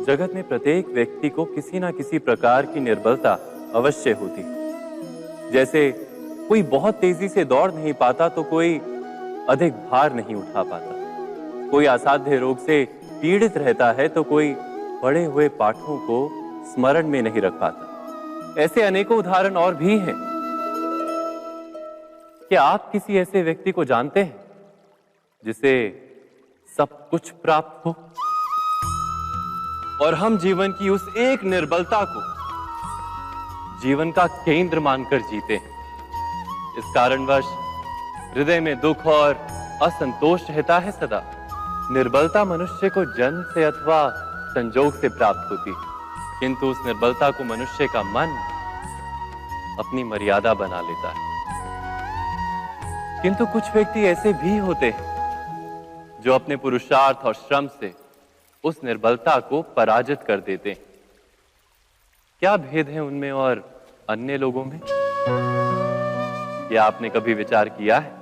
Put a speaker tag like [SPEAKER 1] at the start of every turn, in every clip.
[SPEAKER 1] जगत में प्रत्येक व्यक्ति को किसी ना किसी प्रकार की निर्बलता अवश्य होती है। जैसे कोई बहुत तेजी से दौड़ नहीं पाता तो कोई अधिक भार नहीं उठा पाता, कोई असाध्य रोग से पीड़ित रहता है तो कोई पढ़े हुए पाठों को स्मरण में नहीं रख पाता। ऐसे अनेकों उदाहरण और भी हैं। क्या आप किसी ऐसे व्यक्ति को जानते हैं जिसे सब कुछ प्राप्त हो और हम जीवन की उस एक निर्बलता को जीवन का केंद्र मानकर जीते हैं? इस कारणवश हृदय में दुख और असंतोष रहता है सदा। निर्बलता मनुष्य को जन्म से अथवा संजोग से प्राप्त होती है, किंतु उस निर्बलता को मनुष्य का मन अपनी मर्यादा बना लेता है। किंतु कुछ व्यक्ति ऐसे भी होते हैं जो अपने पुरुषार्थ और श्रम से उस निर्बलता को पराजित कर देते हैं। क्या भेद है उनमें और अन्य लोगों में? क्या आपने कभी विचार किया है?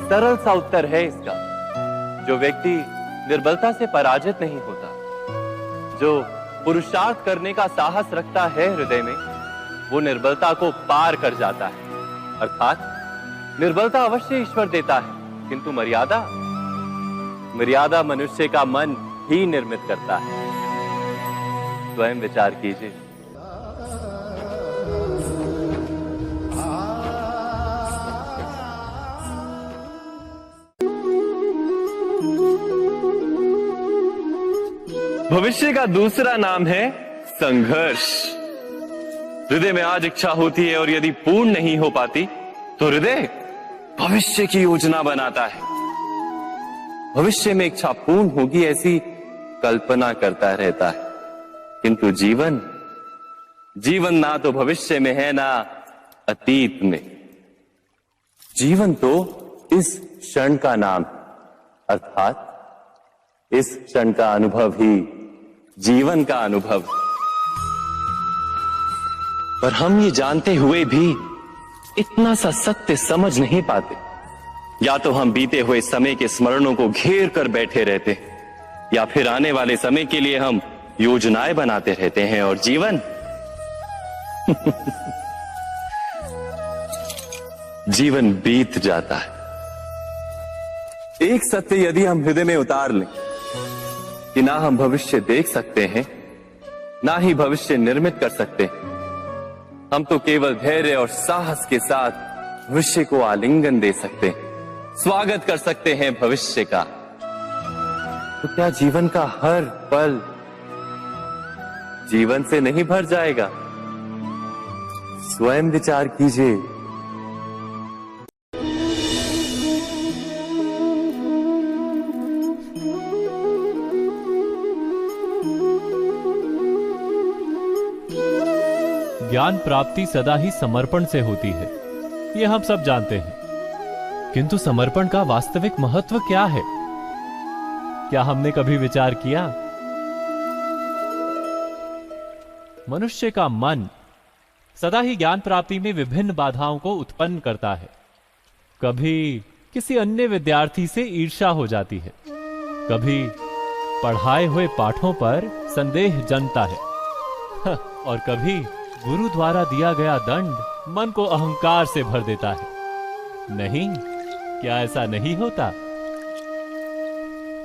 [SPEAKER 1] सरल सा उत्तर है इसका। जो व्यक्ति निर्बलता से पराजित नहीं होता, जो पुरुषार्थ करने का साहस रखता है हृदय में, वो निर्बलता को पार कर जाता है। अर्थात निर्बलता अवश्य ईश्वर देता है, किंतु मर्यादा मनुष्य का मन ही निर्मित करता है। स्वयं विचार कीजिए। भविष्य का दूसरा नाम है संघर्ष। हृदय में आज इच्छा होती है और यदि पूर्ण नहीं हो पाती तो हृदय भविष्य की योजना बनाता है। भविष्य में इच्छा पूर्ण होगी ऐसी कल्पना करता रहता है, किंतु जीवन ना तो भविष्य में है ना अतीत में। जीवन तो इस क्षण का नाम, अर्थात इस क्षण का अनुभव ही जीवन का अनुभव। पर हम ये जानते हुए भी इतना सा सत्य समझ नहीं पाते। या तो हम बीते हुए समय के स्मरणों को घेर कर बैठे रहते हैं, या फिर आने वाले समय के लिए हम योजनाएं बनाते रहते हैं। और जीवन जीवन बीत जाता है। एक सत्य यदि हम हृदय में उतार लें कि ना हम भविष्य देख सकते हैं, ना ही भविष्य निर्मित कर सकते हैं, हम तो केवल धैर्य और साहस के साथ भविष्य को आलिंगन दे सकते हैं, स्वागत कर सकते हैं भविष्य का। तो क्या जीवन का हर पल जीवन से नहीं भर जाएगा? स्वयं विचार कीजिए।
[SPEAKER 2] ज्ञान प्राप्ति सदा ही समर्पण से होती है, ये हम सब जानते हैं। किंतु समर्पण का वास्तविक महत्व क्या है? क्या हमने कभी विचार किया? मनुष्य का मन सदा ही ज्ञान प्राप्ति में विभिन्न बाधाओं को उत्पन्न करता है। कभी किसी अन्य विद्यार्थी से ईर्ष्या हो जाती है, कभी पढ़ाए हुए पाठों पर संदेह जन्मता है, और कभी गुरु द्वारा दिया गया दंड मन को अहंकार से भर देता है। नहीं, क्या ऐसा नहीं होता?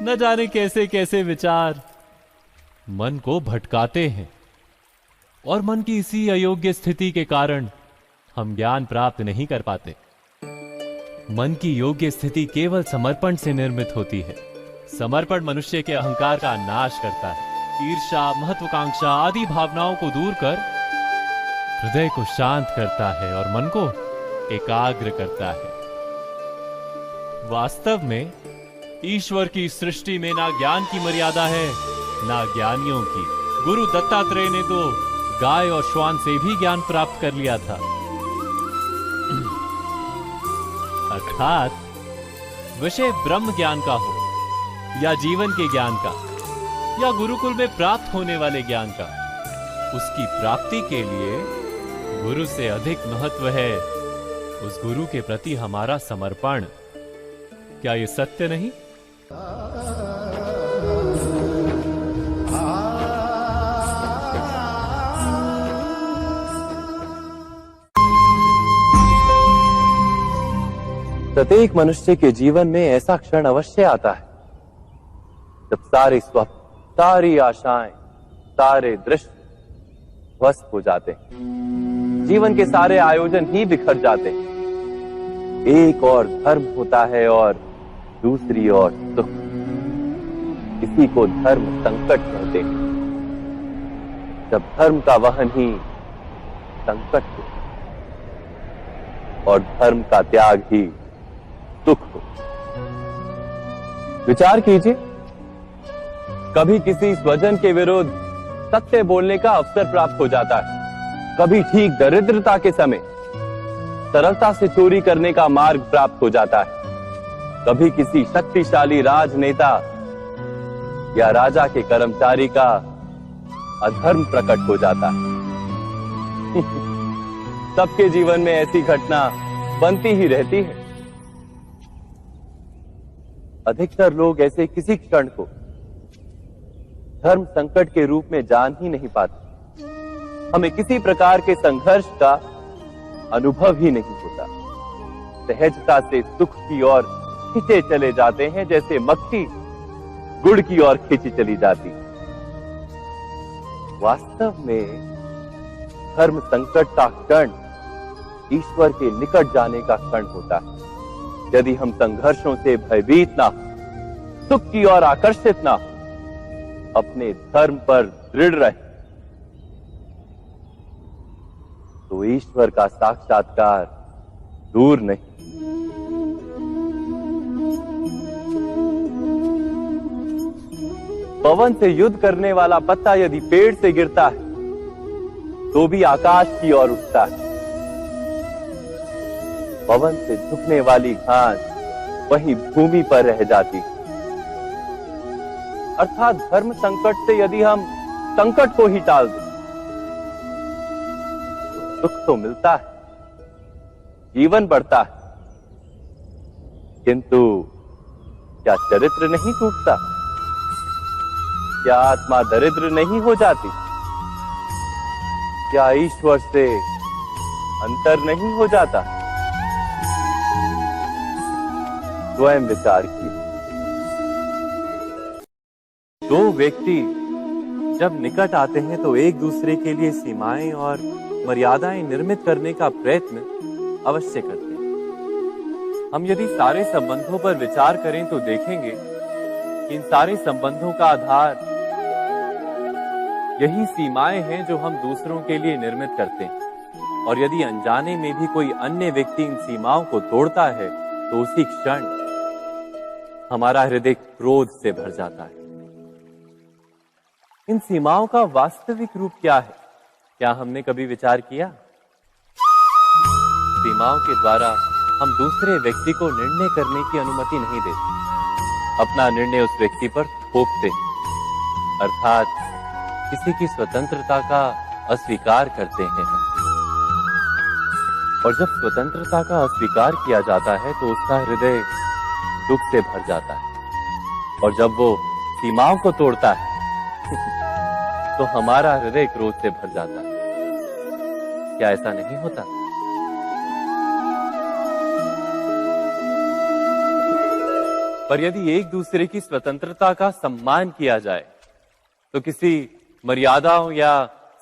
[SPEAKER 2] न जाने कैसे कैसे विचार मन को भटकाते हैं, और मन की इसी अयोग्य स्थिति के कारण हम ज्ञान प्राप्त नहीं कर पाते। मन की योग्य स्थिति केवल समर्पण से निर्मित होती है। समर्पण मनुष्य के अहंकार का नाश करता है। ईर्ष्या, महत्वाकांक्षा आदि भावनाओं को दूर कर हृदय को शांत करता है और मन को एकाग्र करता है। वास्तव में ईश्वर की सृष्टि में ना ज्ञान की मर्यादा है, ना ज्ञानियों की। गुरु दत्तात्रेय ने तो गाय और श्वान से भी ज्ञान प्राप्त कर लिया था। अर्थात विषय ब्रह्म ज्ञान का हो, या जीवन के ज्ञान का, या गुरुकुल में प्राप्त होने वाले ज्ञान का, उसकी प्राप्ति के लिए गुरु से अधिक महत्व है उस गुरु के प्रति हमारा समर्पण। क्या ये सत्य नहीं?
[SPEAKER 1] प्रत्येक मनुष्य के जीवन में ऐसा क्षण अवश्य आता है जब सारे स्वप्न, सारी आशाएं, सारे दृश्य ध्वस्त हो जाते हैं। जीवन के सारे आयोजन ही बिखर जाते हैं। एक और धर्म होता है और दूसरी ओर सुख। इसी को धर्म संकट कहते हैं। जब धर्म का वहन ही संकट हो और धर्म का त्याग ही दुख हो। विचार कीजिए, कभी किसी स्वजन के विरुद्ध सत्य बोलने का अवसर प्राप्त हो जाता है, कभी ठीक दरिद्रता के समय सरलता से चोरी करने का मार्ग प्राप्त हो जाता है, कभी किसी शक्तिशाली राजनेता या राजा के कर्मचारी का अधर्म प्रकट हो जाता है। सबके जीवन में ऐसी घटना बनती ही रहती है। अधिकतर लोग ऐसे किसी क्षण को धर्म संकट के रूप में जान ही नहीं पाते। हमें किसी प्रकार के संघर्ष का अनुभव ही नहीं होता। सहजता से सुख की ओर खींचे चले जाते हैं, जैसे मक्खी गुड़ की ओर खींची चली जाती। वास्तव में धर्म संकट का क्षण ईश्वर के निकट जाने का क्षण होता है। यदि हम संघर्षों से भयभीत ना हो, सुख की ओर आकर्षित ना हो, अपने धर्म पर दृढ़ रहे, तो ईश्वर का साक्षात्कार दूर नहीं। पवन से युद्ध करने वाला पत्ता यदि पेड़ से गिरता है तो भी आकाश की ओर उठता है। पवन से झुकने वाली घास वहीं भूमि पर रह जाती। अर्थात धर्म संकट से यदि हम संकट को ही टाल दें तो सुख तो मिलता है, जीवन बढ़ता है, किंतु क्या चरित्र नहीं टूटता? क्या आत्मा दरिद्र नहीं हो जाती? क्या ईश्वर से अंतर नहीं हो जाता? स्वयं विचार कीजिए। दो व्यक्ति जब निकट आते हैं तो एक दूसरे के लिए सीमाएं और मर्यादाएं निर्मित करने का प्रयत्न अवश्य करते हैं। हम यदि सारे संबंधों पर विचार करें तो देखेंगे कि इन सारे संबंधों का आधार यही सीमाएं हैं जो हम दूसरों के लिए निर्मित करते हैं। और यदि अनजाने में भी कोई अन्य व्यक्ति इन सीमाओं को तोड़ता है तो उसी क्षण हमारा हृदय क्रोध से भर जाता है। इन सीमाओं का वास्तविक रूप क्या है? क्या हमने कभी विचार किया? सीमाओं के द्वारा हम दूसरे व्यक्ति को निर्णय करने की अनुमति नहीं देते। अपना निर्णय उस व्यक्ति पर थोपते, अर्थात किसी की स्वतंत्रता का अस्वीकार करते हैं हम। और जब स्वतंत्रता का अस्वीकार किया जाता है तो उसका हृदय दुख से भर जाता है। और जब वो सीमाओं को तोड़ता है तो हमारा हृदय क्रोध से भर जाता है। क्या ऐसा नहीं होता? पर यदि एक दूसरे की स्वतंत्रता का सम्मान किया जाए तो किसी मर्यादाओं या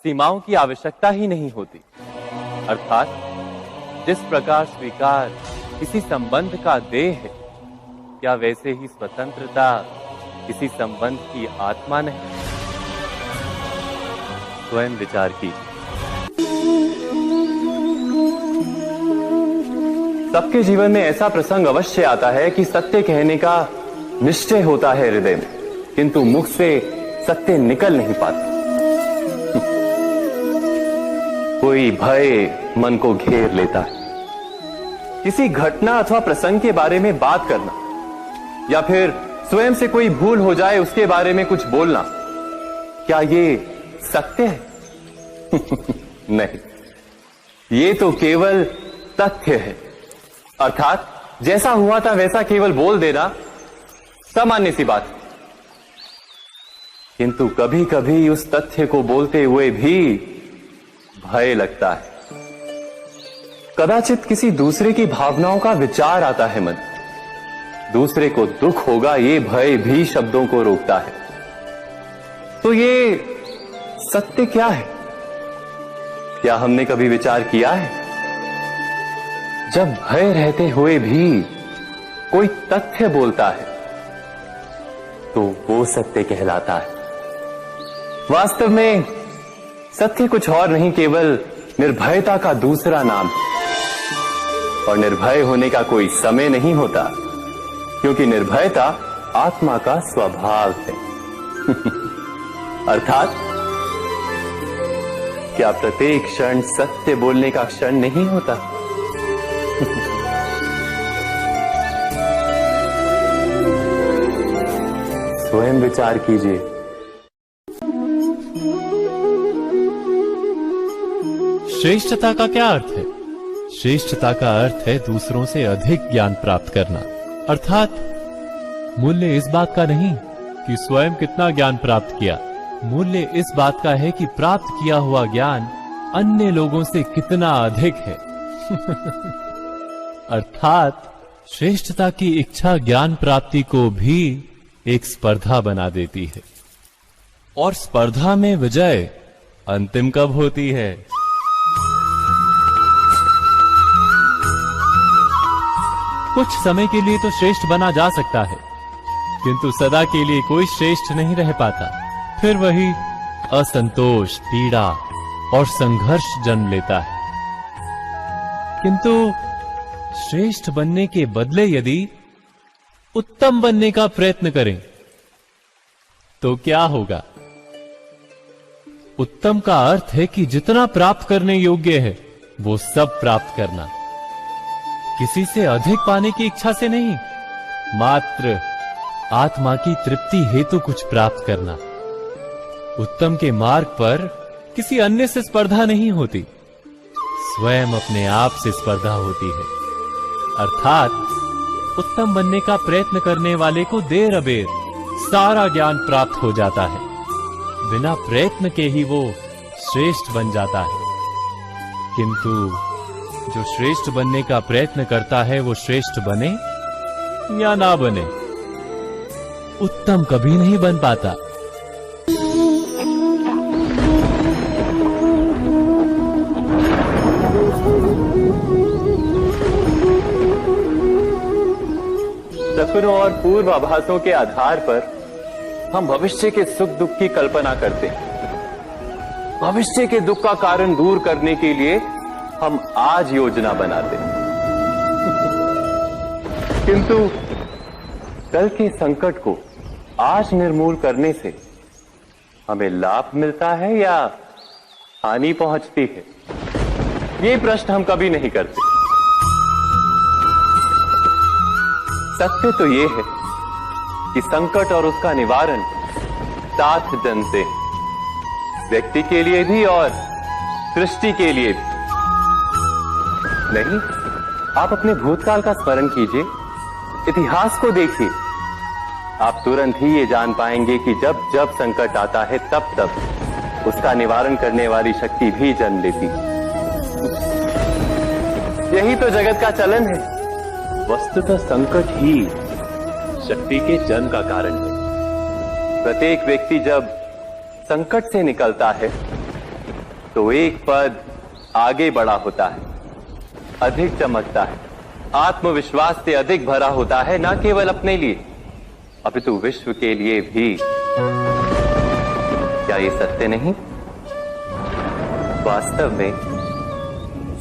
[SPEAKER 1] सीमाओं की आवश्यकता ही नहीं होती। अर्थात जिस प्रकार स्वीकार किसी संबंध का देह है, क्या वैसे ही स्वतंत्रता किसी संबंध की आत्मा नहीं? स्वयं विचार कीजिए। सबके जीवन में ऐसा प्रसंग अवश्य आता है कि सत्य कहने का निश्चय होता है हृदय में, किंतु मुख से सत्य निकल नहीं पाता। कोई भय मन को घेर लेता है। किसी घटना अथवा प्रसंग के बारे में बात करना या फिर स्वयं से कोई भूल हो जाए उसके बारे में कुछ बोलना, क्या ये सत्य है? नहीं, ये तो केवल तथ्य है। अर्थात जैसा हुआ था वैसा केवल बोल देना सामान्य सी बात। किंतु कभी कभी उस तथ्य को बोलते हुए भी भय लगता है। कदाचित किसी दूसरे की भावनाओं का विचार आता है मन। दूसरे को दुख होगा ये भय भी शब्दों को रोकता है। तो ये सत्य क्या है? क्या हमने कभी विचार किया है? जब भय रहते हुए भी कोई तथ्य बोलता है तो वो सत्य कहलाता है। वास्तव में सत्य कुछ और नहीं, केवल निर्भयता का दूसरा नाम है। और निर्भय होने का कोई समय नहीं होता, क्योंकि निर्भयता आत्मा का स्वभाव है। अर्थात क्या प्रत्येक क्षण सत्य बोलने का क्षण नहीं होता? स्वयं विचार कीजिए।
[SPEAKER 2] श्रेष्ठता का क्या अर्थ है? श्रेष्ठता का अर्थ है दूसरों से अधिक ज्ञान प्राप्त करना। अर्थात मूल्य इस बात का नहीं कि स्वयं कितना ज्ञान प्राप्त किया, मूल्य इस बात का है कि प्राप्त किया हुआ ज्ञान अन्य लोगों से कितना अधिक है। अर्थात श्रेष्ठता की इच्छा ज्ञान प्राप्ति को भी एक स्पर्धा बना देती है। और स्पर्धा में विजय अंतिम कब होती है? कुछ समय के लिए तो श्रेष्ठ बना जा सकता है, किंतु सदा के लिए कोई श्रेष्ठ नहीं रह पाता। फिर वही असंतोष, पीड़ा और संघर्ष जन्म लेता है। किंतु श्रेष्ठ बनने के बदले यदि उत्तम बनने का प्रयत्न करें तो क्या होगा? उत्तम का अर्थ है कि जितना प्राप्त करने योग्य है वो सब प्राप्त करना, किसी से अधिक पाने की इच्छा से नहीं, मात्र आत्मा की तृप्ति हेतु कुछ प्राप्त करना। उत्तम के मार्ग पर किसी अन्य से स्पर्धा नहीं होती, स्वयं अपने आप से स्पर्धा होती है। अर्थात उत्तम बनने का प्रयत्न करने वाले को देर अबेर सारा ज्ञान प्राप्त हो जाता है, बिना प्रयत्न के ही वो श्रेष्ठ बन जाता है। किंतु जो श्रेष्ठ बनने का प्रयत्न करता है वो श्रेष्ठ बने या ना बने, उत्तम कभी नहीं बन पाता।
[SPEAKER 1] सपनों और पूर्वाभासों के आधार पर हम भविष्य के सुख दुख की कल्पना करते हैं। भविष्य के दुख का कारण दूर करने के लिए हम आज योजना बनाते हैं। किंतु कल के संकट को आज निर्मूल करने से हमें लाभ मिलता है या हानि पहुंचती है? ये प्रश्न हम कभी नहीं करते। सत्य तो ये है कि संकट और उसका निवारण साथ जनते हैं, व्यक्ति के लिए भी और सृष्टि के लिए भी। नहीं, आप अपने भूतकाल का स्मरण कीजिए, इतिहास को देखिए, आप तुरंत ही ये जान पाएंगे कि जब जब संकट आता है तब तब उसका निवारण करने वाली शक्ति भी जन्म लेती है। यही तो जगत का चलन है। वस्तुतः संकट ही शक्ति के जन्म का कारण है। प्रत्येक व्यक्ति जब संकट से निकलता है तो एक पद आगे बढ़ा होता है, अधिक चमकता है, आत्मविश्वास से अधिक भरा होता है, न केवल अपने लिए अपितु विश्व के लिए भी। क्या ये सत्य नहीं? वास्तव में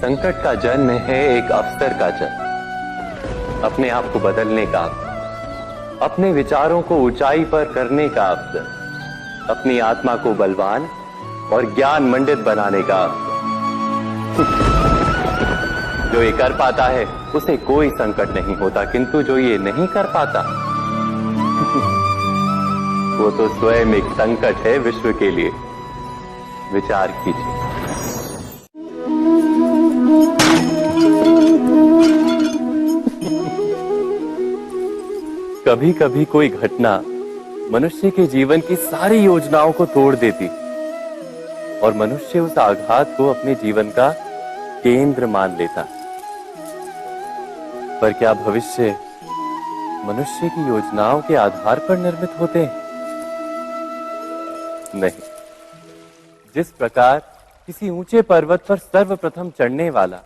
[SPEAKER 1] संकट का जन्म है एक अवसर का जन्म, अपने आप को बदलने का, अपने विचारों को ऊंचाई पर करने का अवसर, अपनी आत्मा को बलवान और ज्ञान मंडित बनाने का अवसर। जो ये कर पाता है उसे कोई संकट नहीं होता, किंतु जो ये नहीं कर पाता वो तो स्वयं एक संकट है विश्व के लिए। विचार कीजिए। कभी कभी कोई घटना मनुष्य के जीवन की सारी योजनाओं को तोड़ देती और मनुष्य उस आघात को अपने जीवन का केंद्र मान लेता। पर क्या भविष्य मनुष्य की योजनाओं के आधार पर निर्मित होते हैं? नहीं। जिस प्रकार किसी ऊंचे पर्वत पर सर्वप्रथम चढ़ने वाला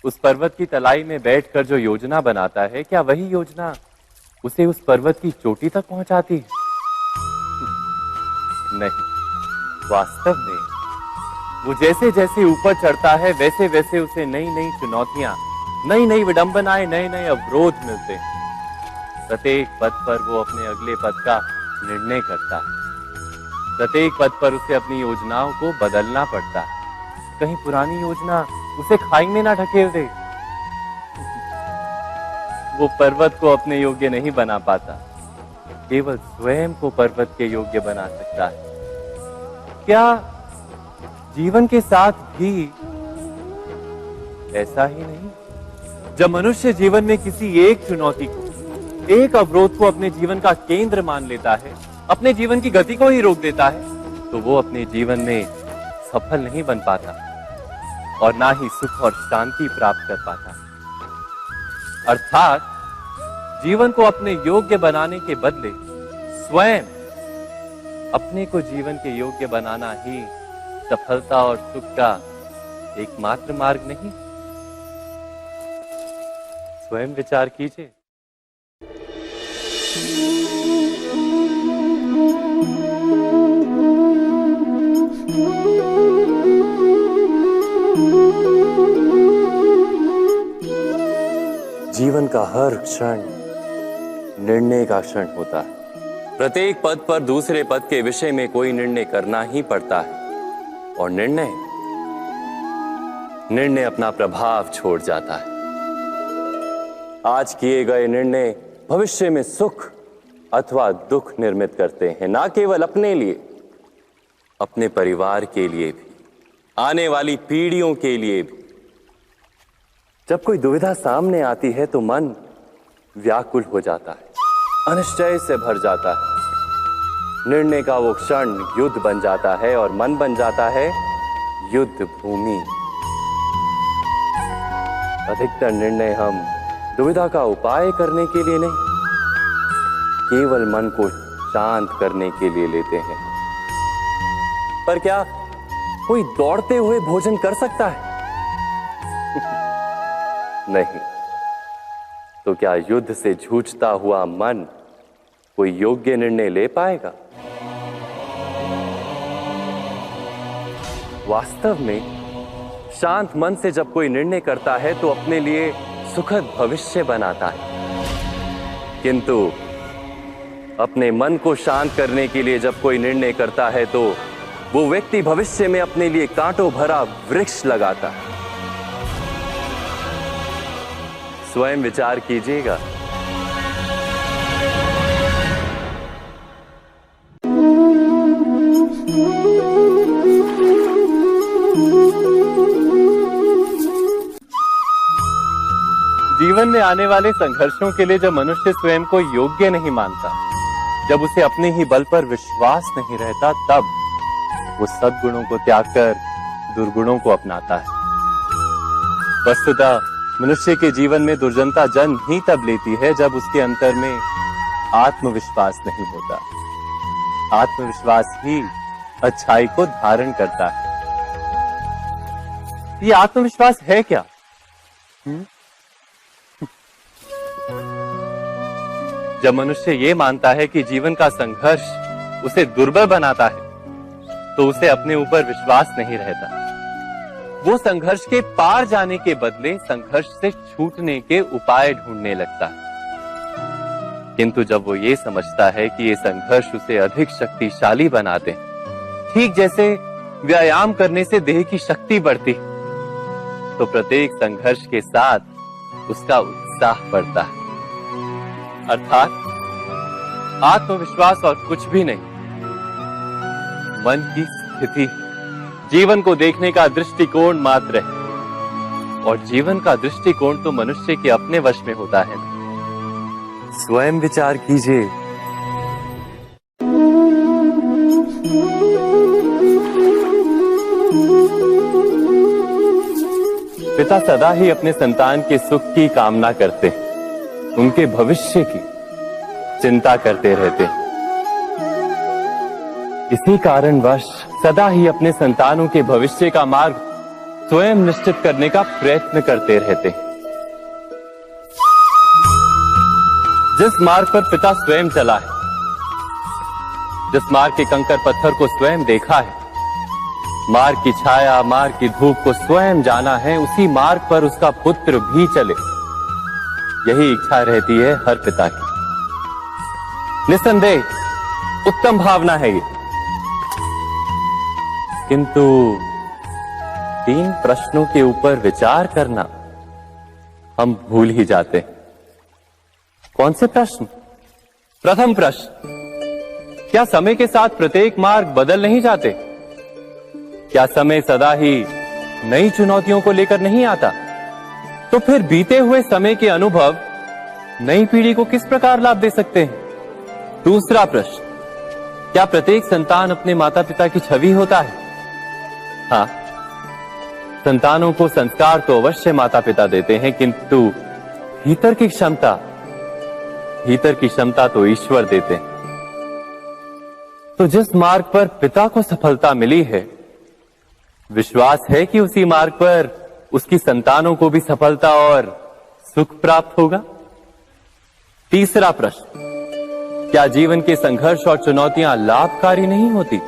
[SPEAKER 1] उस पर्वत की तलाई में बैठकर जो योजना बनाता है, क्या वही योजना उसे उस पर्वत की चोटी तक पहुंचाती है? नहीं। वास्तव में वो जैसे जैसे ऊपर चढ़ता है वैसे वैसे उसे नई नई चुनौतियां, नई नई विडंबनाएं, नए नए अवरोध मिलते हैं। प्रत्येक पद पर वो अपने अगले पद का निर्णय करता है। प्रत्येक पद पर उसे अपनी योजनाओं को बदलना पड़ता है। कहीं पुरानी योजना उसे खाई में ना ढकेल दे। वो पर्वत को अपने योग्य नहीं बना पाता, केवल स्वयं को पर्वत के योग्य बना सकता है। क्या जीवन के साथ भी ऐसा ही नहीं? जब मनुष्य जीवन में किसी एक चुनौती को, एक अवरोध को अपने जीवन का केंद्र मान लेता है, अपने जीवन की गति को ही रोक देता है, तो वो अपने जीवन में सफल नहीं बन पाता और ना ही सुख और शांति प्राप्त कर पाता। अर्थात जीवन को अपने योग्य बनाने के बदले स्वयं अपने को जीवन के योग्य बनाना ही सफलता और सुख का एकमात्र मार्ग नहीं? स्वयं विचार कीजिए। जीवन का हर क्षण निर्णय का क्षण होता है। प्रत्येक पद पर दूसरे पद के विषय में कोई निर्णय करना ही पड़ता है और निर्णय अपना प्रभाव छोड़ जाता है। आज किए गए निर्णय भविष्य में सुख अथवा दुख निर्मित करते हैं, ना केवल अपने लिए, अपने परिवार के लिए भी, आने वाली पीढ़ियों के लिए भी। जब कोई दुविधा सामने आती है तो मन व्याकुल हो जाता है, अनिश्चय से भर जाता है। निर्णय का वो क्षण युद्ध बन जाता है और मन बन जाता है युद्ध भूमि। अधिकतर निर्णय हम दुविधा का उपाय करने के लिए नहीं, केवल मन को शांत करने के लिए लेते हैं। पर क्या कोई दौड़ते हुए भोजन कर सकता है? नहीं। तो क्या युद्ध से जूझता हुआ मन कोई योग्य निर्णय ले पाएगा? वास्तव में शांत मन से जब कोई निर्णय करता है तो अपने लिए सुखद भविष्य बनाता है, किंतु अपने मन को शांत करने के लिए जब कोई निर्णय करता है तो वो व्यक्ति भविष्य में अपने लिए कांटों भरा वृक्ष लगाता है। स्वयं विचार कीजिएगा। जीवन में आने वाले संघर्षों के लिए जब मनुष्य स्वयं को योग्य नहीं मानता, जब उसे अपने ही बल पर विश्वास नहीं रहता, तब वो सद्गुणों को त्याग कर दुर्गुणों को अपनाता है। वस्तुतः मनुष्य के जीवन में दुर्जनता जन्म ही तब लेती है जब उसके अंतर में आत्मविश्वास नहीं होता। आत्मविश्वास ही अच्छाई को धारण करता है। ये आत्मविश्वास है क्या? जब मनुष्य ये मानता है कि जीवन का संघर्ष उसे दुर्बल बनाता है, तो उसे अपने ऊपर विश्वास नहीं रहता। वो संघर्ष के पार जाने के बदले संघर्ष से छूटने के उपाय ढूंढने लगता है। किंतु जब वो ये समझता है कि ये संघर्ष उसे अधिक शक्तिशाली बनाते हैं, ठीक जैसे व्यायाम करने से देह की शक्ति बढ़ती, तो प्रत्येक संघर्ष के साथ उसका उत्साह बढ़ता है। अर्थात आत्मविश्वास और कुछ भी नहीं, मन की स्थिति, जीवन को देखने का दृष्टिकोण मात्र है। और जीवन का दृष्टिकोण तो मनुष्य के अपने वश में होता है। स्वयं विचार कीजिए। पिता सदा ही अपने संतान के सुख की कामना करते, उनके भविष्य की चिंता करते रहते। इसी कारणवश सदा ही अपने संतानों के भविष्य का मार्ग स्वयं निश्चित करने का प्रयत्न करते रहते। जिस मार्ग पर पिता स्वयं चला है, जिस मार्ग के कंकर पत्थर को स्वयं देखा है, मार्ग की छाया, मार्ग की धूप को स्वयं जाना है, उसी मार्ग पर उसका पुत्र भी चले, यही इच्छा रहती है हर पिता की। निस्संदेह उत्तम भावना है ये, किंतु 3 प्रश्नों के ऊपर विचार करना हम भूल ही जाते हैं। कौन से प्रश्न? प्रथम प्रश्न, क्या समय के साथ प्रत्येक मार्ग बदल नहीं जाते? क्या समय सदा ही नई चुनौतियों को लेकर नहीं आता? तो फिर बीते हुए समय के अनुभव नई पीढ़ी को किस प्रकार लाभ दे सकते हैं? दूसरा प्रश्न, क्या प्रत्येक संतान अपने माता पिता की छवि होता है? हाँ, संतानों को संस्कार तो अवश्य माता पिता देते हैं, किंतु भीतर की क्षमता तो ईश्वर देते हैं। तो जिस मार्ग पर पिता को सफलता मिली है, विश्वास है कि उसी मार्ग पर उसकी संतानों को भी सफलता और सुख प्राप्त होगा। तीसरा प्रश्न, क्या जीवन के संघर्ष और चुनौतियां लाभकारी नहीं होती?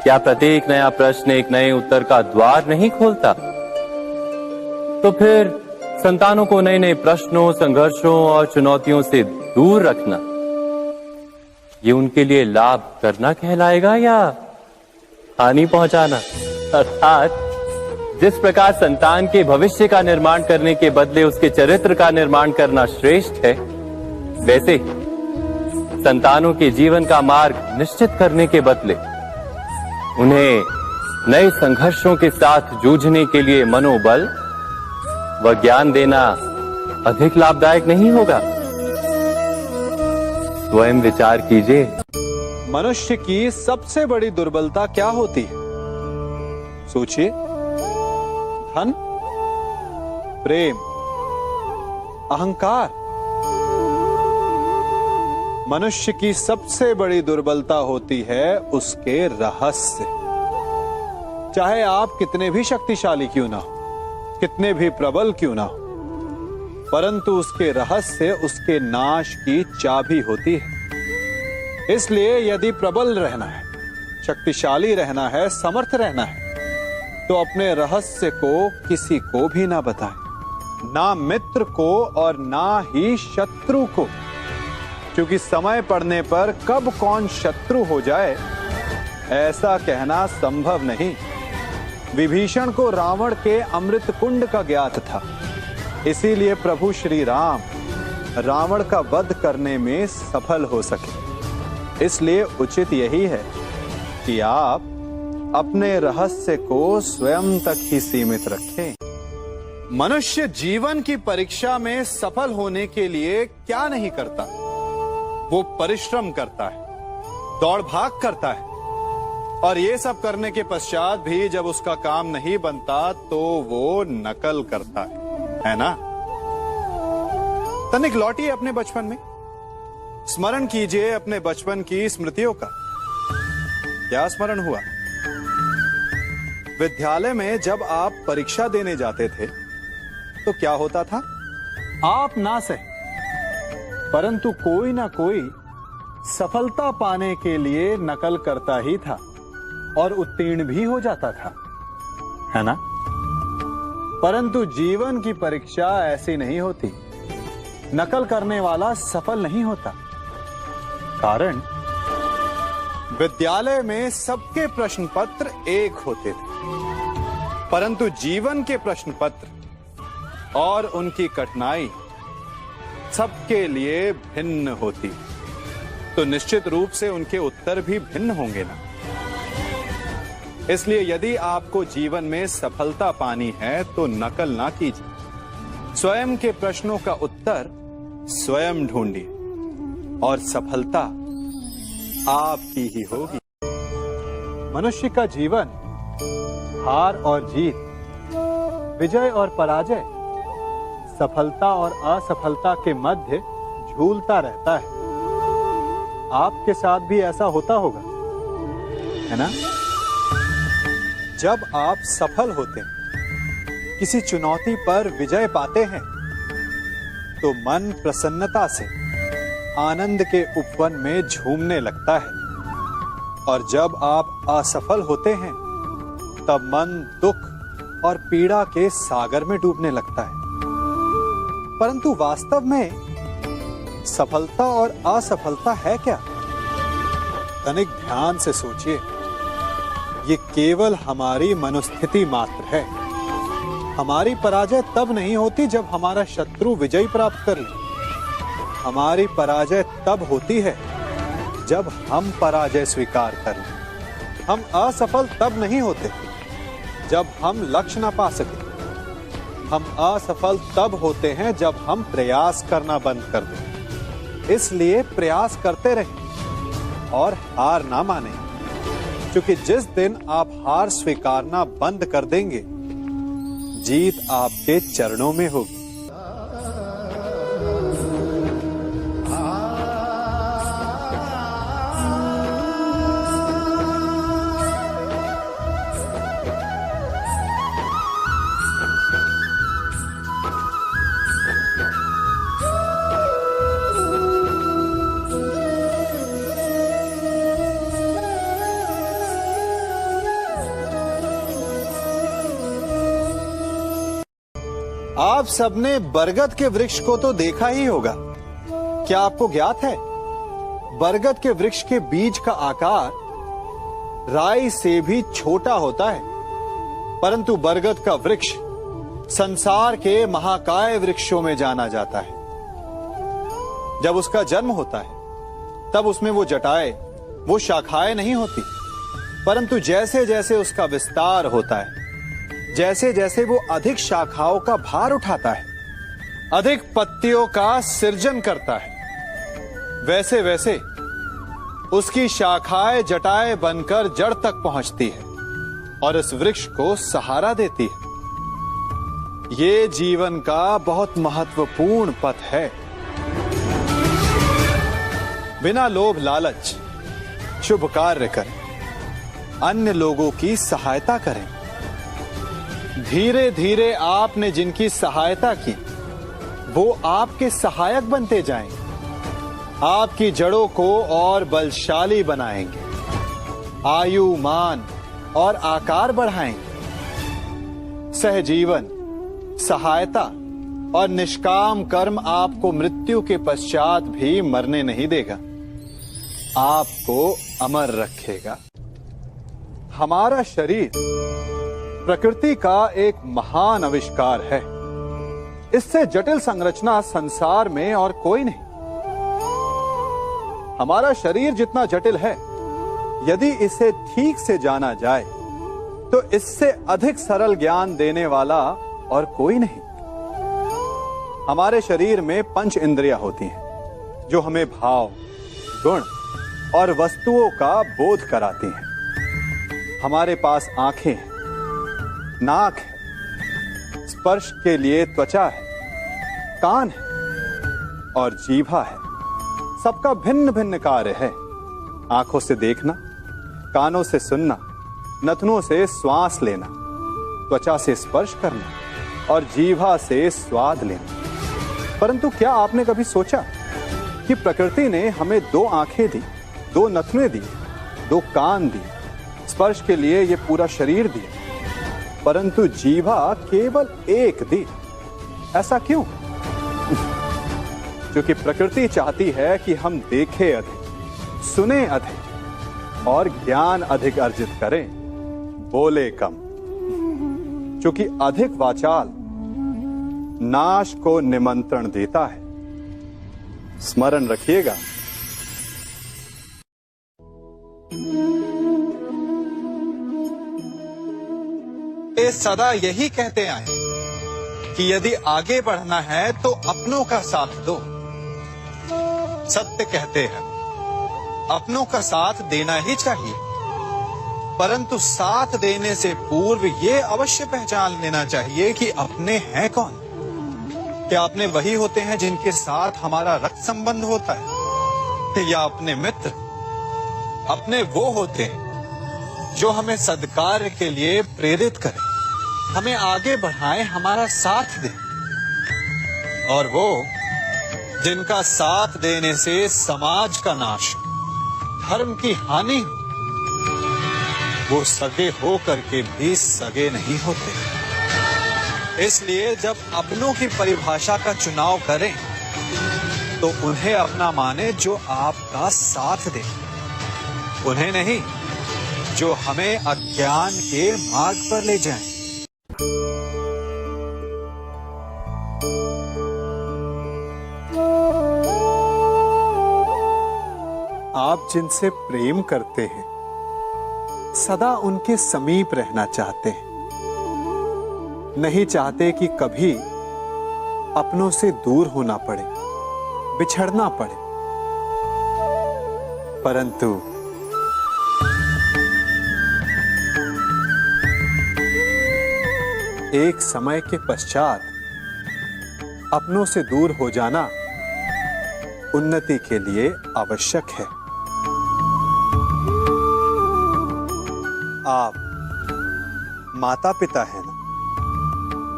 [SPEAKER 1] क्या प्रत्येक नया प्रश्न एक नए उत्तर का द्वार नहीं खोलता? तो फिर संतानों को नए नए प्रश्नों, संघर्षों और चुनौतियों से दूर रखना, ये उनके लिए लाभ करना कहलाएगा या हानि पहुंचाना? अर्थात जिस प्रकार संतान के भविष्य का निर्माण करने के बदले उसके चरित्र का निर्माण करना श्रेष्ठ है, वैसे ही संतानों के जीवन का मार्ग निश्चित करने के बदले उन्हें नए संघर्षों के साथ जूझने के लिए मनोबल व ज्ञान देना अधिक लाभदायक नहीं होगा? स्वयं विचार कीजिए।
[SPEAKER 3] मनुष्य की सबसे बड़ी दुर्बलता क्या होती है? सोचिए। धन, प्रेम, अहंकार। मनुष्य की सबसे बड़ी दुर्बलता होती है उसके रहस्य। चाहे आप कितने भी शक्तिशाली क्यों ना हो, कितने भी प्रबल क्यों ना हो, परंतु उसके रहस्य उसके नाश की चाबी होती है। इसलिए यदि प्रबल रहना है, शक्तिशाली रहना है, समर्थ रहना है, तो अपने रहस्य को किसी को भी ना बताएं, ना मित्र को और ना ही शत्रु को, क्योंकि समय पड़ने पर कब कौन शत्रु हो जाए ऐसा कहना संभव नहीं। विभीषण को रावण के अमृत कुंड का ज्ञात था, इसीलिए प्रभु श्री राम रावण का वध करने में सफल हो सके। इसलिए उचित यही है कि आप अपने रहस्य को स्वयं तक ही सीमित रखें। मनुष्य जीवन की परीक्षा में सफल होने के लिए क्या नहीं करता? वो परिश्रम करता है, दौड़ भाग करता है, और ये सब करने के पश्चात भी जब उसका काम नहीं बनता तो वो नकल करता है ना? तनिक लौटिए अपने बचपन में, स्मरण कीजिए अपने बचपन की स्मृतियों का। क्या स्मरण हुआ? विद्यालय में जब आप परीक्षा देने जाते थे तो क्या होता था? आप ना सहे, परंतु कोई ना कोई सफलता पाने के लिए नकल करता ही था और उत्तीर्ण भी हो जाता था, है ना? परंतु जीवन की परीक्षा ऐसी नहीं होती। नकल करने वाला सफल नहीं होता। कारण विद्यालय में सबके प्रश्न पत्र एक होते थे, परंतु जीवन के प्रश्न पत्र और उनकी कठिनाई सबके लिए भिन्न होती, तो निश्चित रूप से उनके उत्तर भी भिन्न होंगे ना। इसलिए यदि आपको जीवन में सफलता पानी है तो नकल ना कीजिए, स्वयं के प्रश्नों का उत्तर स्वयं ढूंढिए और सफलता आपकी ही होगी। मनुष्य का जीवन हार और जीत विजय और पराजय, सफलता और असफलता के मध्य झूलता रहता है। आपके साथ भी ऐसा होता होगा, है ना? जब आप सफल होते हैं, किसी चुनौती पर विजय पाते हैं, तो मन प्रसन्नता से आनंद के उपवन में झूमने लगता है। और जब आप असफल होते हैं, तब मन दुख और पीड़ा के सागर में डूबने लगता है। परंतु वास्तव में सफलता और असफलता है क्या? तनिक ध्यान से सोचिए। ये केवल हमारी मनोस्थिति मात्र है। हमारी पराजय तब नहीं होती जब हमारा शत्रु विजय प्राप्त कर ले। हमारी पराजय तब होती है जब हम पराजय स्वीकार कर लें। हम असफल तब नहीं होते जब हम लक्ष्य ना पा सके। हम असफल तब होते हैं जब हम प्रयास करना बंद कर दें। इसलिए प्रयास करते रहें और हार ना माने, क्योंकि जिस दिन आप हार स्वीकारना बंद कर देंगे, जीत आपके चरणों में होगी। आप सबने बरगद के वृक्ष को तो देखा ही होगा। क्या आपको ज्ञात है, बरगद के वृक्ष के बीज का आकार राई से भी छोटा होता है, परंतु बरगद का वृक्ष संसार के महाकाय वृक्षों में जाना जाता है। जब उसका जन्म होता है, तब उसमें वो जटाएं, वो शाखाएं नहीं होती, परंतु जैसे जैसे उसका विस्तार होता है, जैसे जैसे वो अधिक शाखाओं का भार उठाता है, अधिक पत्तियों का सृजन करता है, वैसे वैसे उसकी शाखाएं जटाएं बनकर जड़ तक पहुंचती है और इस वृक्ष को सहारा देती है। ये जीवन का बहुत महत्वपूर्ण पथ है। बिना लोभ लालच शुभ कार्य करें, अन्य लोगों की सहायता करें। धीरे धीरे आपने जिनकी सहायता की, वो आपके सहायक बनते जाएंगे, आपकी जड़ों को और बलशाली बनाएंगे, आयु मान और आकार बढ़ाएंगे। सहजीवन, सहायता और निष्काम कर्म आपको मृत्यु के पश्चात भी मरने नहीं देगा, आपको अमर रखेगा। हमारा शरीर प्रकृति का एक महान आविष्कार है। इससे जटिल संरचना संसार में और कोई नहीं। हमारा शरीर जितना जटिल है, यदि इसे ठीक से जाना जाए तो इससे अधिक सरल ज्ञान देने वाला और कोई नहीं। हमारे शरीर में 5 इंद्रियां होती हैं, जो हमें भाव, गुण और वस्तुओं का बोध कराती हैं। हमारे पास आंखें हैं, नाक है, स्पर्श के लिए त्वचा है, कान है और जीभा है। सबका भिन्न भिन्न कार्य है। आंखों से देखना, कानों से सुनना, नथनों से श्वास लेना, त्वचा से स्पर्श करना और जीभा से स्वाद लेना। परंतु क्या आपने कभी सोचा कि प्रकृति ने हमें 2 आंखें दी, 2 नथने दी, 2 कान दी, स्पर्श के लिए ये पूरा शरीर दिया, परंतु जीभा केवल 1 दी? ऐसा क्यों? क्योंकि प्रकृति चाहती है कि हम देखें अधिक, सुने अधिक और ज्ञान अधिक अर्जित करें, बोले कम। क्योंकि अधिक वाचाल नाश को निमंत्रण देता है। स्मरण रखिएगा। ये सदा यही कहते आए कि यदि आगे बढ़ना है तो अपनों का साथ दो। सत्य कहते हैं, अपनों का साथ देना ही चाहिए। परंतु साथ देने से पूर्व ये अवश्य पहचान लेना चाहिए कि अपने हैं कौन। क्या अपने वही होते हैं जिनके साथ हमारा रक्त संबंध होता है, या अपने मित्र? अपने वो होते हैं जो हमें सद्कार्य के लिए प्रेरित करें, हमें आगे बढ़ाएं, हमारा साथ दें। और वो जिनका साथ देने से समाज का नाश, धर्म की हानि हो, वो सगे हो करके भी सगे नहीं होते। इसलिए जब अपनों की परिभाषा का चुनाव करें तो उन्हें अपना माने जो आपका साथ दे, उन्हें नहीं जो हमें अज्ञान के मार्ग पर ले जाएं। आप जिनसे प्रेम करते हैं सदा उनके समीप रहना चाहते हैं, नहीं चाहते कि कभी अपनों से दूर होना पड़े, बिछड़ना पड़े। परंतु एक समय के पश्चात अपनों से दूर हो जाना उन्नति के लिए आवश्यक है। आप माता पिता हैं ना,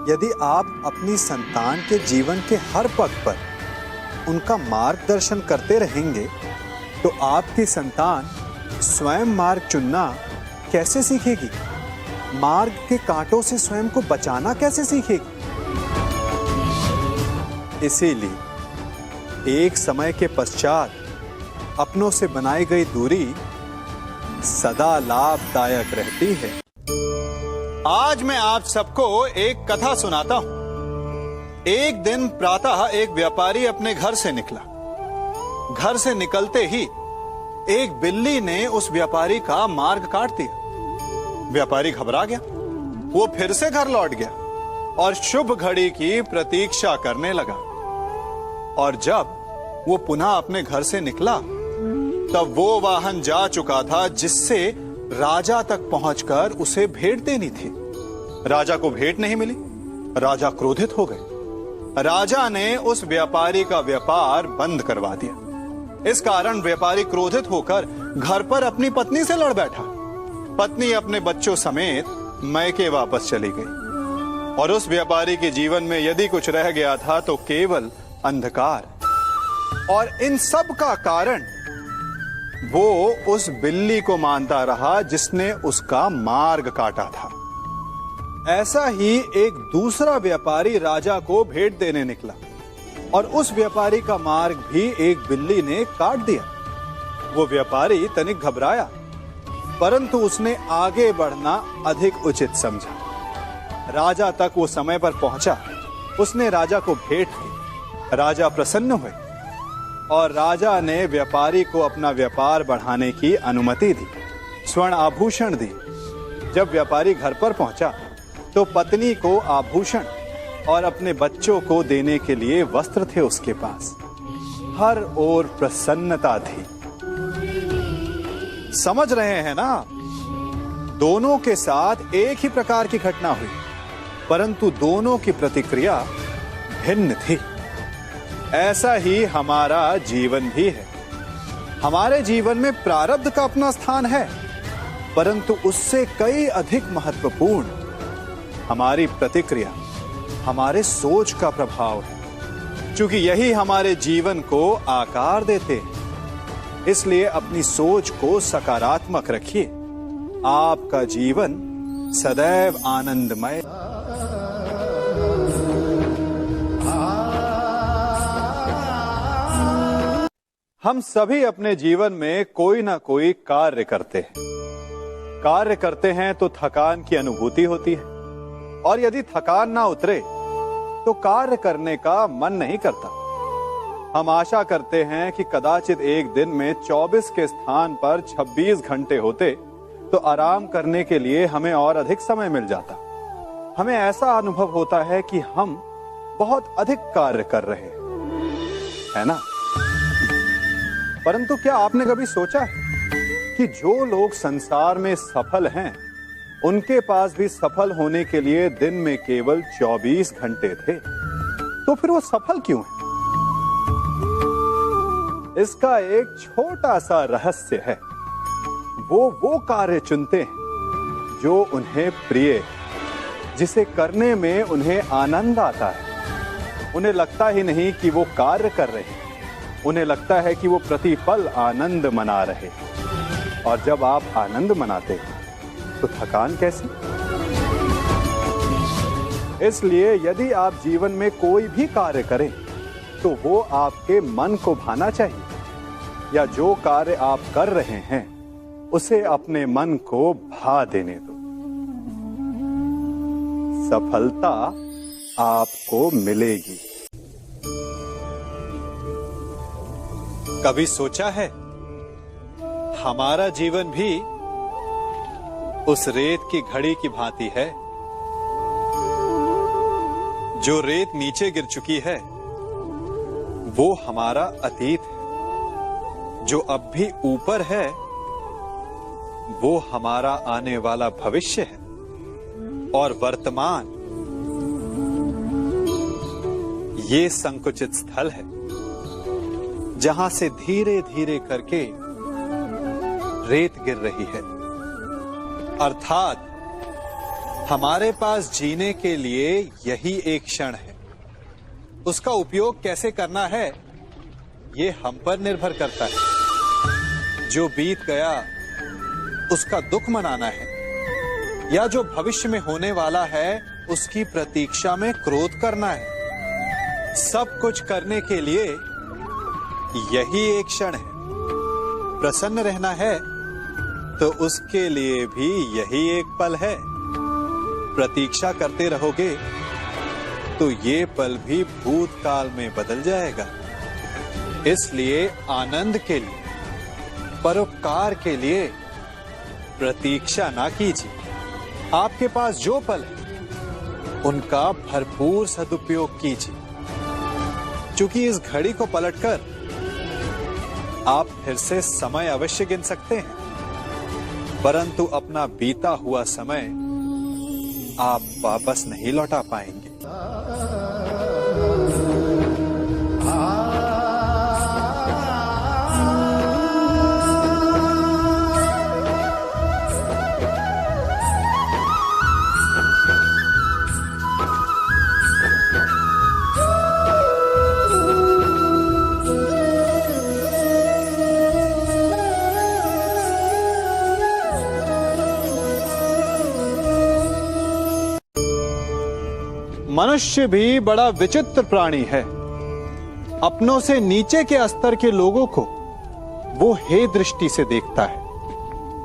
[SPEAKER 3] यदि आप अपनी संतान के जीवन के हर पग पर उनका मार्गदर्शन करते रहेंगे तो आपकी संतान स्वयं मार्ग चुनना कैसे सीखेगी? मार्ग के कांटों से स्वयं को बचाना कैसे सीखेगी? इसीलिए एक समय के पश्चात अपनों से बनाई गई दूरी सदा लाभदायक रहती है। आज मैं आप सबको एक कथा सुनाता हूं। एक दिन प्रातः एक व्यापारी अपने घर से निकला। घर से निकलते ही एक बिल्ली ने उस व्यापारी का मार्ग काट दिया। व्यापारी घबरा गया, वो फिर से घर लौट गया और शुभ घड़ी की प्रतीक्षा करने लगा। और जब वो पुनः अपने घर से निकला तब वो वाहन जा चुका था जिससे राजा तक पहुंचकर उसे भेंट देनी थी। राजा को भेंट नहीं मिली। राजा क्रोधित हो गए। राजा ने उस व्यापारी का व्यापार बंद करवा दिया। इस कारण व्यापारी क्रोधित होकर घर पर अपनी पत्नी से लड़ बैठा। पत्नी अपने बच्चों समेत मैके वापस चली गई और उस व्यापारी के जीवन में यदि कुछ रह गया था तो केवल अंधकार। और इन सब का कारण वो उस बिल्ली को मानता रहा जिसने उसका मार्ग काटा था। ऐसा ही एक दूसरा व्यापारी राजा को भेंट देने निकला और उस व्यापारी का मार्ग भी एक बिल्ली ने काट दिया। वो व्यापारी तनिक घबराया, परंतु उसने आगे बढ़ना अधिक उचित समझा। राजा तक वो समय पर पहुंचा। उसने राजा को भेंट दी। राजा प्रसन्न हुए और राजा ने व्यापारी को अपना व्यापार बढ़ाने की अनुमति दी, स्वर्ण आभूषण दी। जब व्यापारी घर पर पहुंचा तो पत्नी को आभूषण और अपने बच्चों को देने के लिए वस्त्र थे उसके पास। हर ओर प्रसन्नता थी। समझ रहे हैं ना? दोनों के साथ एक ही प्रकार की घटना हुई, परंतु दोनों की प्रतिक्रिया भिन्न थी। ऐसा ही हमारा जीवन भी है। हमारे जीवन में प्रारब्ध का अपना स्थान है, परंतु उससे कई अधिक महत्वपूर्ण हमारी प्रतिक्रिया, हमारे सोच का प्रभाव है, क्योंकि यही हमारे जीवन को आकार देते हैं। इसलिए अपनी सोच को सकारात्मक रखिए। आपका जीवन सदैव आनंदमय। हम सभी अपने जीवन में कोई ना कोई कार्य करते हैं। कार्य करते हैं तो थकान की अनुभूति होती है, और यदि थकान ना उतरे तो कार्य करने का मन नहीं करता। हम आशा करते हैं कि कदाचित एक दिन में 24 के स्थान पर 26 घंटे होते तो आराम करने के लिए हमें और अधिक समय मिल जाता। हमें ऐसा अनुभव होता है कि हम बहुत अधिक कार्य कर रहे हैं, है ना? परंतु क्या आपने कभी सोचा है कि जो लोग संसार में सफल हैं, उनके पास भी सफल होने के लिए दिन में केवल 24 घंटे थे। तो फिर वो सफल क्यों हैं? इसका एक छोटा सा रहस्य है। वो कार्य चुनते हैं जो उन्हें प्रिय है, जिसे करने में उन्हें आनंद आता है। उन्हें लगता ही नहीं कि वो कार्य कर रहे हैं, उन्हें लगता है कि वो प्रतिपल आनंद मना रहे हैं। और जब आप आनंद मनाते हैं तो थकान कैसी? इसलिए यदि आप जीवन में कोई भी कार्य करें तो वो आपके मन को भाना चाहिए, या जो कार्य आप कर रहे हैं उसे अपने मन को भा देने दो। सफलता आपको मिलेगी। कभी सोचा है हमारा जीवन भी उस रेत की घड़ी की भांति है? जो रेत नीचे गिर चुकी है वो हमारा अतीत है, जो अब भी ऊपर है वो हमारा आने वाला भविष्य है, और वर्तमान ये संकुचित स्थल है जहां से धीरे धीरे करके रेत गिर रही है। अर्थात हमारे पास जीने के लिए यही एक क्षण है। उसका उपयोग कैसे करना है ये हम पर निर्भर करता है। जो बीत गया उसका दुख मनाना है, या जो भविष्य में होने वाला है उसकी प्रतीक्षा में क्रोध करना है। सब कुछ करने के लिए यही एक क्षण है। प्रसन्न रहना है तो उसके लिए भी यही एक पल है। प्रतीक्षा करते रहोगे तो ये पल भी भूतकाल में बदल जाएगा। इसलिए आनंद के लिए, परोपकार के लिए प्रतीक्षा ना कीजिए। आपके पास जो पल है उनका भरपूर सदुपयोग कीजिए, क्योंकि इस घड़ी को पलटकर आप फिर से समय अवश्य गिन सकते हैं, परंतु अपना बीता हुआ समय आप वापस नहीं लौटा पाएंगे। मनुष्य भी बड़ा विचित्र प्राणी है। अपनों से नीचे के स्तर के लोगों को वो हे दृष्टि से देखता है,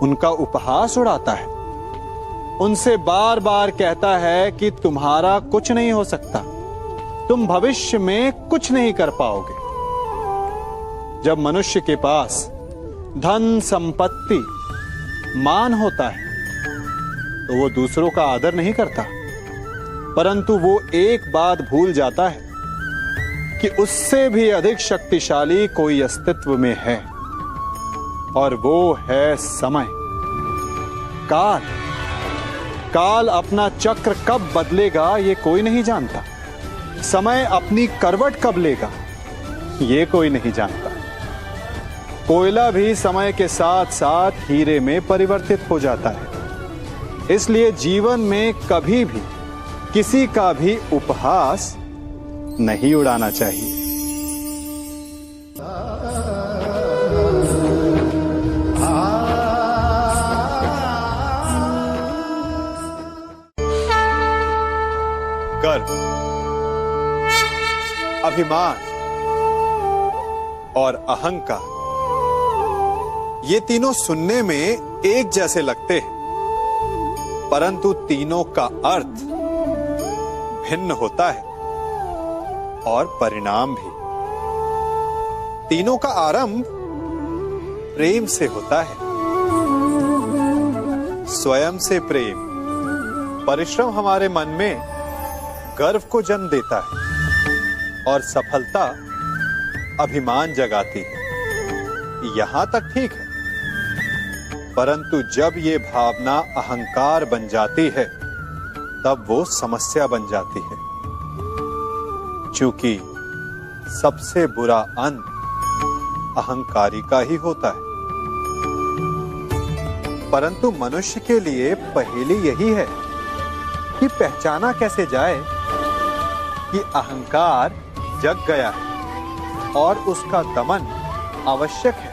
[SPEAKER 3] उनका उपहास उड़ाता है, उनसे बार बार कहता है कि तुम्हारा कुछ नहीं हो सकता, तुम भविष्य में कुछ नहीं कर पाओगे। जब मनुष्य के पास धन, संपत्ति, मान होता है तो वो दूसरों का आदर नहीं करता, परंतु वो एक बात भूल जाता है कि उससे भी अधिक शक्तिशाली कोई अस्तित्व में है, और वो है समय। काल काल अपना चक्र कब बदलेगा ये कोई नहीं जानता। समय अपनी करवट कब लेगा ये कोई नहीं जानता। कोयला भी समय के साथ साथ हीरे में परिवर्तित हो जाता है। इसलिए जीवन में कभी भी किसी का भी उपहास नहीं उड़ाना चाहिए। गर्व, अभिमान और अहंकार, ये तीनों सुनने में एक जैसे लगते हैं, परंतु तीनों का अर्थ भिन्न होता है और परिणाम भी। तीनों का आरंभ प्रेम से होता है। स्वयं से प्रेम, परिश्रम हमारे मन में गर्व को जन्म देता है, और सफलता अभिमान जगाती है। यहां तक ठीक है, परंतु जब ये भावना अहंकार बन जाती है तब वो समस्या बन जाती है, क्योंकि सबसे बुरा अंत अहंकारी का ही होता है। परंतु मनुष्य के लिए पहेली यही है कि पहचाना कैसे जाए कि अहंकार जग गया है और उसका दमन आवश्यक है।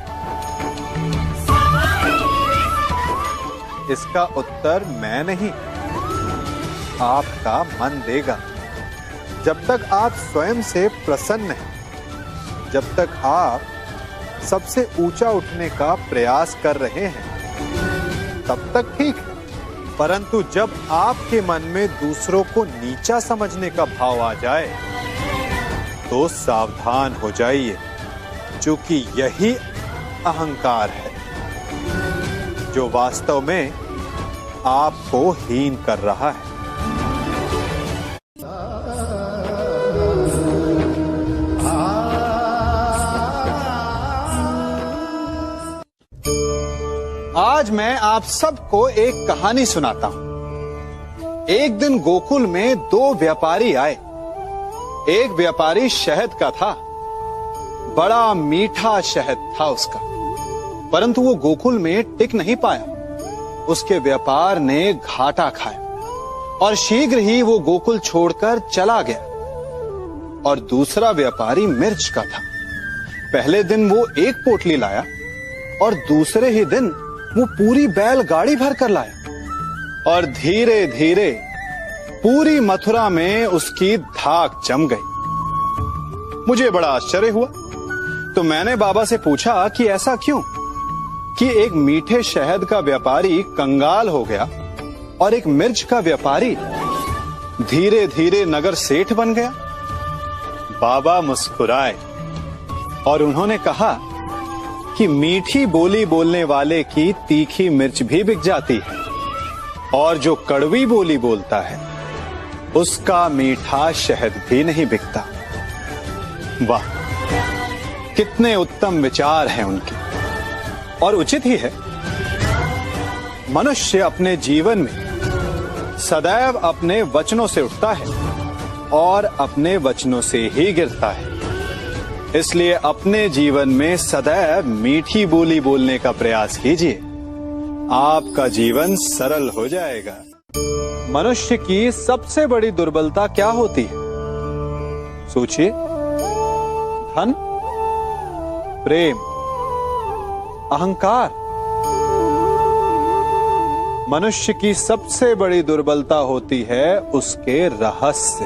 [SPEAKER 3] इसका उत्तर मैं नहीं, आपका मन देगा। जब तक आप स्वयं से प्रसन्न हैं, जब तक आप सबसे ऊंचा उठने का प्रयास कर रहे हैं, तब तक ठीक है। परंतु जब आपके मन में दूसरों को नीचा समझने का भाव आ जाए तो सावधान हो जाइए, क्योंकि यही अहंकार है जो वास्तव में आपको हीन कर रहा है। आज मैं आप सबको एक कहानी सुनाता हूं। एक दिन गोकुल में दो व्यापारी आए। एक व्यापारी शहद का था, बड़ा मीठा शहद था उसका, परंतु वो गोकुल में टिक नहीं पाया। उसके व्यापार ने घाटा खाया और शीघ्र ही वो गोकुल छोड़कर चला गया। और दूसरा व्यापारी मिर्च का था। पहले दिन वो एक पोटली लाया और दूसरे ही दिन वो पूरी बैलगाड़ी भर कर लाया। और धीरे धीरे पूरी मथुरा में उसकी धाक जम गई। मुझे बड़ा आश्चर्य हुआ, तो मैंने बाबा से पूछा कि ऐसा क्यों कि एक मीठे शहद का व्यापारी कंगाल हो गया और एक मिर्च का व्यापारी धीरे धीरे नगर सेठ बन गया। बाबा मुस्कुराए और उन्होंने कहा कि मीठी बोली बोलने वाले की तीखी मिर्च भी बिक जाती है, और जो कड़वी बोली बोलता है उसका मीठा शहद भी नहीं बिकता। वाह, कितने उत्तम विचार हैं उनके, और उचित ही है। मनुष्य अपने जीवन में सदैव अपने वचनों से उठता है और अपने वचनों से ही गिरता है। इसलिए अपने जीवन में सदैव मीठी बोली बोलने का प्रयास कीजिए, आपका जीवन सरल हो जाएगा। मनुष्य की सबसे बड़ी दुर्बलता क्या होती है? सोचिए। धन, प्रेम, अहंकार। मनुष्य की सबसे बड़ी दुर्बलता होती है उसके रहस्य।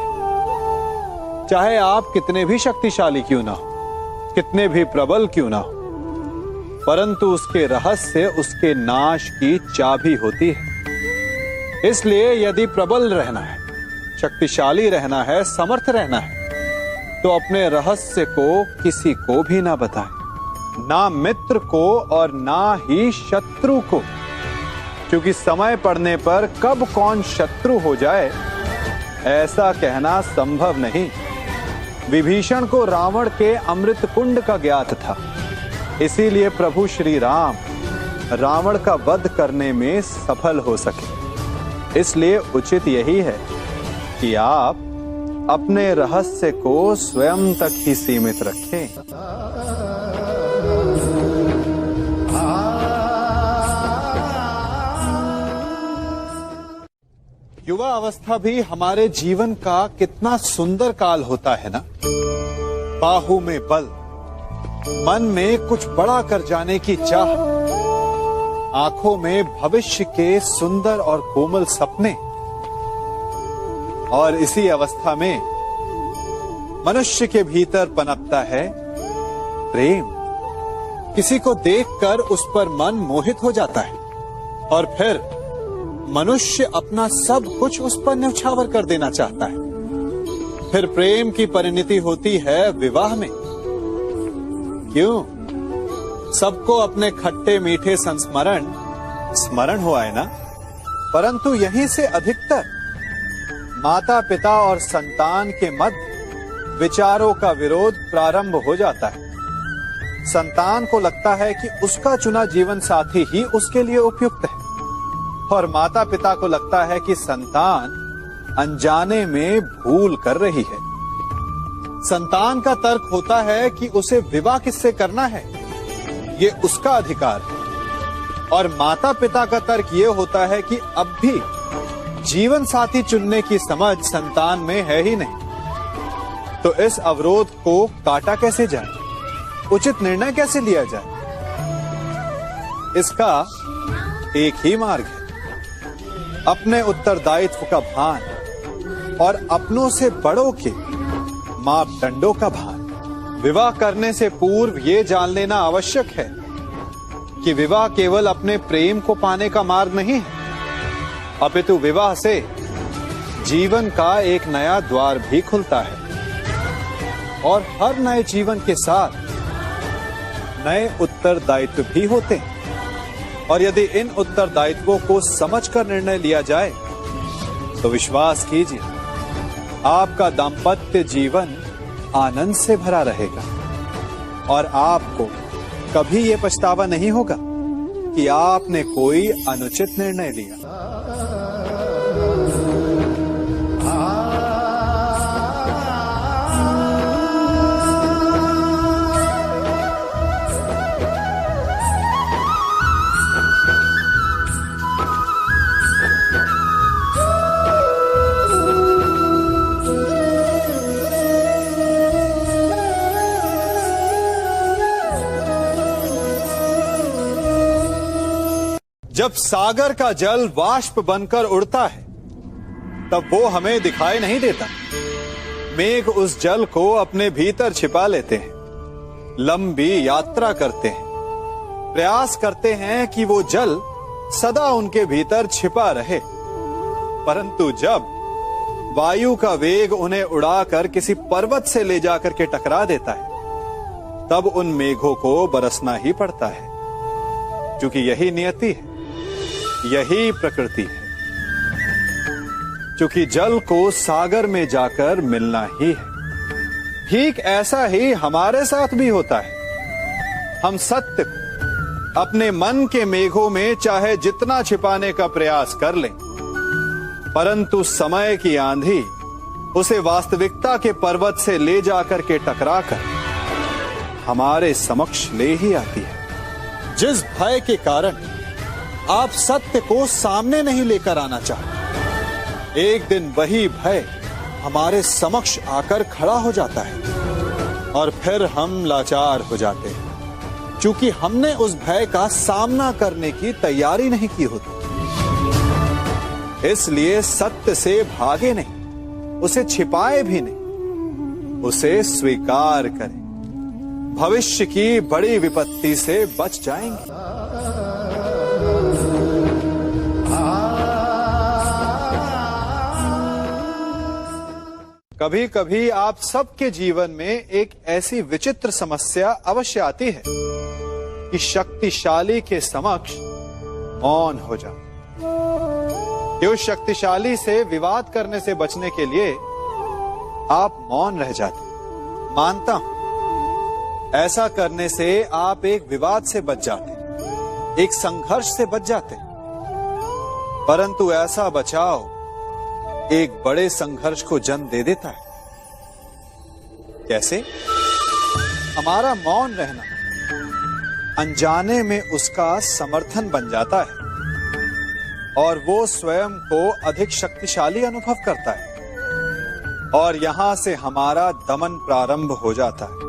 [SPEAKER 3] चाहे आप कितने भी शक्तिशाली क्यों ना हो, कितने भी प्रबल क्यों ना हो, परंतु उसके रहस्य उसके नाश की चाबी होती है। इसलिए यदि प्रबल रहना है, शक्तिशाली रहना है, समर्थ रहना है, तो अपने रहस्य को किसी को भी ना बताएं, ना मित्र को और ना ही शत्रु को, क्योंकि समय पड़ने पर कब कौन शत्रु हो जाए ऐसा कहना संभव नहीं। विभीषण को रावण के अमृत कुंड का ज्ञात था, इसीलिए प्रभु श्री राम रावण का वध करने में सफल हो सके। इसलिए उचित यही है कि आप अपने रहस्य को स्वयं तक ही सीमित रखें। युवा अवस्था भी हमारे जीवन का कितना सुंदर काल होता है ना। बाहु में बल, मन में कुछ बड़ा कर जाने की चाह, आंखों में भविष्य के सुंदर और कोमल सपने। और इसी अवस्था में मनुष्य के भीतर पनपता है प्रेम। किसी को देखकर उस पर मन मोहित हो जाता है और फिर मनुष्य अपना सब कुछ उस पर न्यौछावर कर देना चाहता है। फिर प्रेम की परिणति होती है विवाह में। क्यों? सबको अपने खट्टे मीठे संस्मरण स्मरण हुआ है ना। परंतु यहीं से अधिकतर माता पिता और संतान के मध्य विचारों का विरोध प्रारंभ हो जाता है। संतान को लगता है कि उसका चुना जीवन साथी ही उसके लिए उपयुक्त है, और माता पिता को लगता है कि संतान अनजाने में भूल कर रही है। संतान का तर्क होता है कि उसे विवाह किससे करना है, ये उसका अधिकार है, और माता पिता का तर्क ये होता है कि अब भी जीवन साथी चुनने की समझ संतान में है ही नहीं। तो इस अवरोध को काटा कैसे जाए, उचित निर्णय कैसे लिया जाए? इसका एक ही मार्ग है, अपने उत्तरदायित्व का भान और अपनों से बड़ों के मापदंडों का भान। विवाह करने से पूर्व यह जान लेना आवश्यक है कि विवाह केवल अपने प्रेम को पाने का मार्ग नहीं है, अपितु विवाह से जीवन का एक नया द्वार भी खुलता है, और हर नए जीवन के साथ नए उत्तरदायित्व भी होते हैं। और यदि इन उत्तरदायित्वों को समझकर निर्णय लिया जाए तो विश्वास कीजिए, आपका दाम्पत्य जीवन आनंद से भरा रहेगा, और आपको कभी यह पछतावा नहीं होगा कि आपने कोई अनुचित निर्णय लिया। जब सागर का जल वाष्प बनकर उड़ता है तब वो हमें दिखाई नहीं देता। मेघ उस जल को अपने भीतर छिपा लेते हैं, लंबी यात्रा करते हैं, प्रयास करते हैं कि वो जल सदा उनके भीतर छिपा रहे, परंतु जब वायु का वेग उन्हें उड़ाकर किसी पर्वत से ले जाकर के टकरा देता है, तब उन मेघों को बरसना ही पड़ता है, क्योंकि यही नियति है, यही प्रकृति है। क्योंकि जल को सागर में जाकर मिलना ही है। ठीक ऐसा ही हमारे साथ भी होता है। हम सत्य को अपने मन के मेघों में चाहे जितना छिपाने का प्रयास कर लें, परंतु समय की आंधी उसे वास्तविकता के पर्वत से ले जाकर के टकराकर हमारे समक्ष ले ही आती है। जिस भय के कारण आप सत्य को सामने नहीं लेकर आना चाहते, एक दिन वही भय हमारे समक्ष आकर खड़ा हो जाता है, और फिर हम लाचार हो जाते हैं, क्योंकि हमने उस भय का सामना करने की तैयारी नहीं की होती। इसलिए सत्य से भागे नहीं, उसे छिपाए भी नहीं, उसे स्वीकार करें। भविष्य की बड़ी विपत्ति से बच जाएंगे। कभी कभी आप सबके जीवन में एक ऐसी विचित्र समस्या अवश्य आती है कि शक्तिशाली के समक्ष मौन हो जाओ। कि उस शक्तिशाली से विवाद करने से बचने के लिए आप मौन रह जाते। मानता हूं, ऐसा करने से आप एक विवाद से बच जाते, एक संघर्ष से बच जाते, परंतु ऐसा बचाव एक बड़े संघर्ष को जन्म दे देता है। कैसे? हमारा मौन रहना अनजाने में उसका समर्थन बन जाता है, और वो स्वयं को अधिक शक्तिशाली अनुभव करता है, और यहां से हमारा दमन प्रारंभ हो जाता है।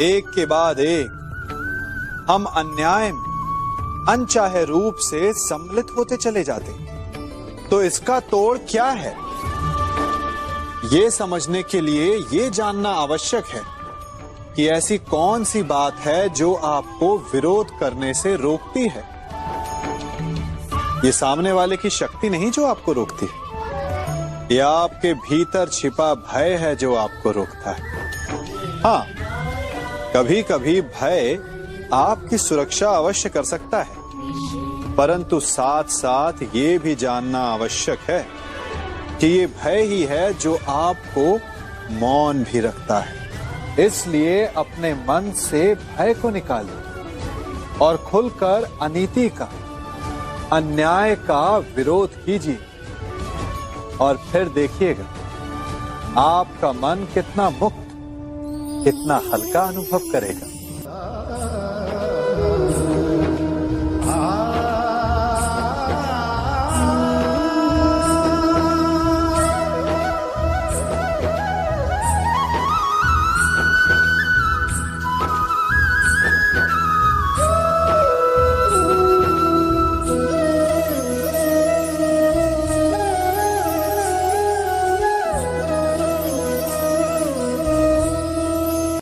[SPEAKER 3] एक के बाद एक हम अन्याय में अनचाहे रूप से सम्मिलित होते चले जाते। तो इसका तोड़ क्या है? ये समझने के लिए ये जानना आवश्यक है कि ऐसी कौन सी बात है जो आपको विरोध करने से रोकती है। ये सामने वाले की शक्ति नहीं जो आपको रोकती है, ये आपके भीतर छिपा भय है जो आपको रोकता है। हाँ, कभी कभी भय आपकी सुरक्षा अवश्य कर सकता है, परंतु साथ साथ ये भी जानना आवश्यक है कि ये भय ही है जो आपको मौन भी रखता है, इसलिए अपने मन से भय को निकालिए और खुलकर अनीति का, अन्याय का विरोध कीजिए और फिर देखिएगा आपका मन कितना मुक्त, कितना हल्का अनुभव करेगा।